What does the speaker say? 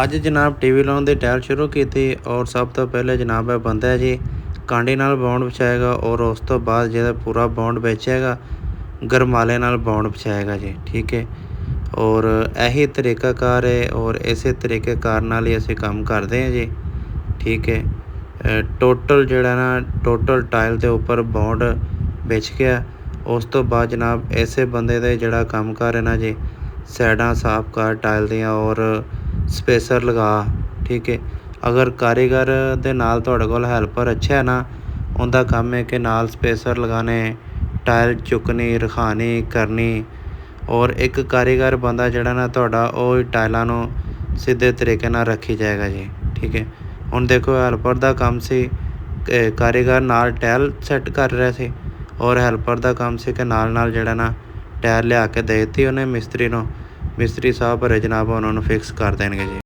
ਅੱਜ ਜਨਾਬ ਟੀਵੀ ਲਾਉਣ ਦੀ ਟਹਿਲ ਸ਼ੁਰੂ ਕੀਤੀ ਔਰ ਸਭ ਤੋਂ ਪਹਿਲੇ ਜਨਾਬ ਇਹ ਬੰਦਾ ਹੈ ਜੀ ਕਾਂਡੇ ਨਾਲ ਬੌਂਡ ਵਿਛਾਏਗਾ ਔਰ ਉਸ ਤੋਂ ਬਾਅਦ ਜਿਹੜਾ ਪੂਰਾ ਬੌਂਡ ਵਿਛੇਗਾ ਗਰਮਾਲੇ ਨਾਲ ਬੌਂਡ ਵਿਛਾਏਗਾ ਜੀ। ਠੀਕ ਹੈ, ਔਰ ਇਹੀ ਤਰੀਕਾਕਾਰ ਹੈ ਔਰ ਇਸੇ ਤਰੀਕੇਕਾਰ ਨਾਲ ਹੀ ਅਸੀਂ ਕੰਮ ਕਰਦੇ ਹਾਂ ਜੀ। ਠੀਕ ਹੈ, ਟੋਟਲ ਜਿਹੜਾ ਨਾ ਟੋਟਲ ਟਾਇਲ ਦੇ ਉੱਪਰ ਬੌਂਡ ਵਿਛ ਗਿਆ। ਉਸ ਤੋਂ ਬਾਅਦ ਜਨਾਬ ਇਸੇ ਬੰਦੇ ਦਾ ਜਿਹੜਾ ਕੰਮਕਾਰ ਹੈ ਨਾ ਜੀ, ਸਾਈਡਾਂ ਸਾਫ਼ ਕਰ ਟਾਇਲ ਦੀਆਂ ਔਰ ਸਪੇਸਰ ਲਗਾ। ਠੀਕ ਹੈ, ਅਗਰ ਕਾਰੀਗਰ ਦੇ ਨਾਲ ਤੁਹਾਡੇ ਕੋਲ ਹੈਲਪਰ ਅੱਛਾ ਹੈ ਨਾ, ਉਹਦਾ ਕੰਮ ਹੈ ਕਿ ਨਾਲ ਸਪੇਸਰ ਲਗਾਉਣੇ, ਟਾਇਲ ਚੁੱਕਣੀ ਰਖਾਣੀ ਕਰਨੀ, ਔਰ ਇੱਕ ਕਾਰੀਗਰ ਬੰਦਾ ਜਿਹੜਾ ਨਾ ਤੁਹਾਡਾ ਉਹ ਟਾਇਲਾਂ ਨੂੰ ਸਿੱਧੇ ਤਰੀਕੇ ਨਾਲ ਰੱਖੀ ਜਾਏਗਾ ਜੀ। ਠੀਕ ਹੈ, ਹੁਣ ਦੇਖੋ ਹੈਲਪਰ ਦਾ ਕੰਮ ਸੀ ਕਾਰੀਗਰ ਨਾਲ ਟਾਇਲ ਸੈੱਟ ਕਰ ਰਿਹਾ ਸੀ ਔਰ ਹੈਲਪਰ ਦਾ ਕੰਮ ਸੀ ਕਿ ਨਾਲ ਜਿਹੜਾ ਨਾ ਟਾਇਲ ਲਿਆ ਕੇ ਦੇ ਦਿੱਤੀ ਉਹਨੇ ਮਿਸਤਰੀ ਨੂੰ, ਮਿਸਤਰੀ ਸਾਹਿਬ ਭਰੇ ਜਨਾਬ ਉਹਨਾਂ ਨੂੰ ਫਿਕਸ ਕਰ ਦੇਣਗੇ ਜੀ।